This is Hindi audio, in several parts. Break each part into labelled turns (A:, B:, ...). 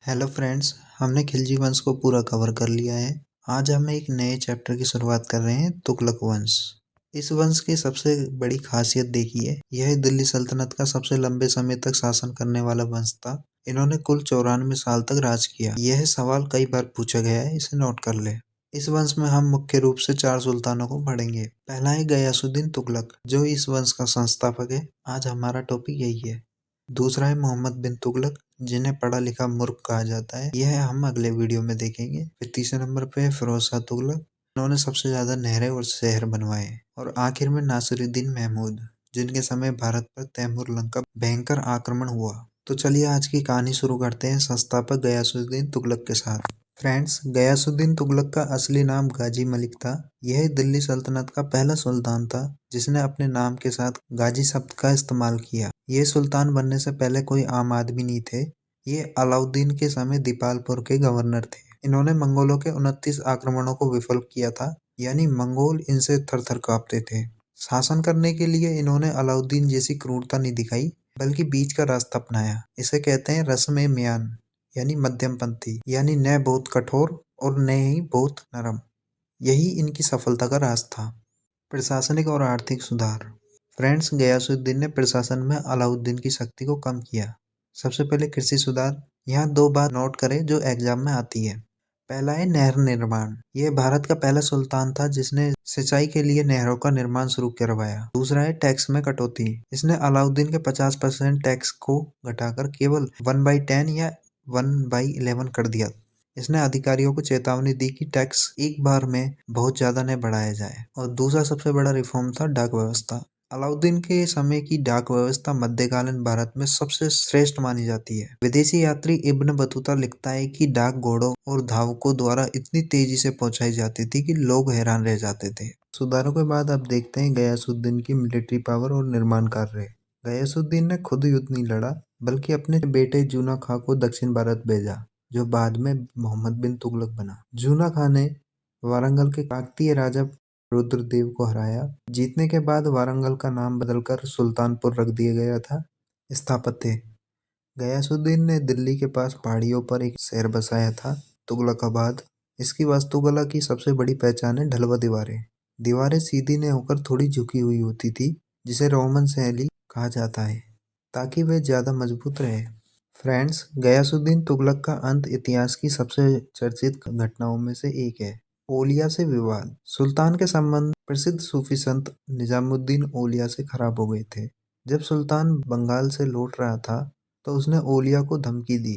A: हेलो फ्रेंड्स, हमने खिलजी वंश को पूरा कवर कर लिया है। आज हम एक नए चैप्टर की शुरुआत कर रहे हैं, तुगलक वंश। इस वंश की सबसे बड़ी खासियत देखिए, यह दिल्ली सल्तनत का सबसे लंबे समय तक शासन करने वाला वंश था। इन्होंने कुल 94 साल तक राज किया। यह सवाल कई बार पूछा गया है, इसे नोट कर ले। इस वंश में हम मुख्य रूप से 4 सुल्तानों को पढ़ेंगे। पहला है गयासुद्दीन तुगलक, जो इस वंश का संस्थापक है। आज हमारा टॉपिक यही है। दूसरा है मोहम्मद बिन तुगलक, जिन्हें पढ़ा लिखा मूर्ख कहा जाता है। यह हम अगले वीडियो में देखेंगे। फिर तीसरे नंबर पे है फिरोज शाह तुगलक, इन्होंने सबसे ज्यादा नहरें और शहर बनवाए। और आखिर में नासिरुद्दीन महमूद, जिनके समय भारत पर तैमूर लंग का भयंकर आक्रमण हुआ। तो चलिए आज की कहानी शुरू करते हैं संस्थापक गयासुद्दीन तुगलक के साथ। फ्रेंड्स, गयासुद्दीन तुगलक का असली नाम गाजी मलिक था। यह दिल्ली सल्तनत का पहला सुल्तान था जिसने अपने नाम के साथ गाजी शब्द का इस्तेमाल किया। ये सुल्तान बनने से पहले कोई आम आदमी नहीं थे। ये अलाउद्दीन के समय दीपालपुर के गवर्नर थे। इन्होंने मंगोलों के 29 आक्रमणों को विफल किया था, यानी मंगोल इनसे थर थर कांपते थे। शासन करने के लिए इन्होंने अलाउद्दीन जैसी क्रूरता नहीं दिखाई, बल्कि बीच का रास्ता अपनाया। इसे कहते हैं रस्म म्यान, यानी मध्यमपंथी, यानी न बहुत कठोर और न ही बहुत नरम। यही इनकी सफलता का राज था। प्रशासनिक और आर्थिक सुधार। फ्रेंड्स, गयासुद्दीन ने प्रशासन में अलाउद्दीन की शक्ति को कम किया। सबसे पहले कृषि सुधार। यहाँ 2 बात नोट करें जो एग्जाम में आती है। पहला है नहर निर्माण। यह भारत का पहला सुल्तान था जिसने सिंचाई के लिए नहरों का निर्माण शुरू करवाया। दूसरा है टैक्स में कटौती। इसने अलाउद्दीन के 50% टैक्स को घटाकर केवल 1/10 या 1/11 कर दिया। इसने अधिकारियों को चेतावनी दी कि टैक्स एक बार में बहुत ज्यादा न बढ़ाया जाए। और दूसरा सबसे बड़ा रिफॉर्म था डाक व्यवस्था। अलाउद्दीन के समय की डाक व्यवस्था मध्यकालीन भारत में सबसे श्रेष्ठ मानी जाती है। विदेशी यात्री इब्न बतूता लिखता है कि डाक घोड़ों और धावकों द्वारा इतनी तेजी से पहुंचाई जाती थी कि लोग हैरान रह जाते थे। सुधारों के बाद अब देखते हैं गयासुद्दीन की मिलिट्री पावर और निर्माण कार्य। गयासुद्दीन ने खुद युद्ध नहीं लड़ा, बल्कि अपने बेटे जूना खां को दक्षिण भारत भेजा, जो बाद में मोहम्मद बिन तुगलक बना। जूना खां ने वारंगल के काकतीय राजा रुद्रदेव को हराया। जीतने के बाद वारंगल का नाम बदलकर सुल्तानपुर रख दिया गया था। स्थापत्य। गयासुद्दीन ने दिल्ली के पास पहाड़ियों पर एक शहर बसाया था, तुगलकाबाद। इसकी वास्तुकला की सबसे बड़ी पहचान है ढलवा दीवारें। दीवारें सीधी न होकर थोड़ी झुकी हुई होती थी, जिसे रोमन शैली कहा जाता है, ताकि वे ज्यादा मजबूत रहे। फ्रेंड्स, गयासुद्दीन तुगलक का अंत इतिहास की सबसे चर्चित घटनाओं में से एक है। ओलिया से विवाद। सुल्तान के संबंध प्रसिद्ध सूफी संत निजामुद्दीन ओलिया से खराब हो गए थे। जब सुल्तान बंगाल से लौट रहा था तो उसने ओलिया को धमकी दी।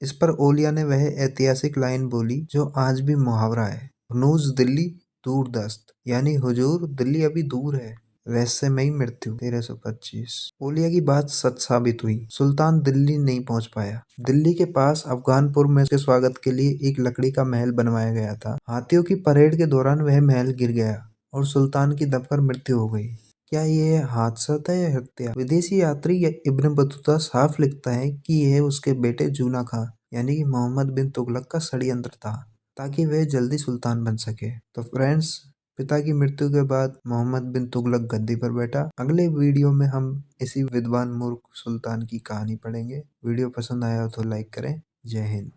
A: इस पर ओलिया ने वह ऐतिहासिक लाइन बोली जो आज भी मुहावरा है, हनूज दिल्ली दूर दस्त, यानी हुजूर दिल्ली अभी दूर है, रहस्यमयी मृत्यु 1325। ओलिया की बात सच साबित हुई। सुल्तान दिल्ली नहीं पहुंच पाया। दिल्ली के पास अफगानपुर में उसके स्वागत के लिए एक लकड़ी का महल बनवाया गया था। हाथियों की परेड के दौरान वह महल गिर गया और सुल्तान की दबकर मृत्यु हो गई। क्या यह हादसा था या हत्या? विदेशी यात्री इब्न बतूता साफ लिखता है कि यह उसके बेटे जूना खां, यानी कि मोहम्मद बिन तुगलक का षड्यंत्र था, ताकि वह जल्दी सुल्तान बन सके। तो फ्रेंड्स, पिता की मृत्यु के बाद मोहम्मद बिन तुगलक गद्दी पर बैठा। अगले वीडियो में हम इसी विद्वान मूर्ख सुल्तान की कहानी पढ़ेंगे। वीडियो पसंद आया हो तो लाइक करें। जय हिंद।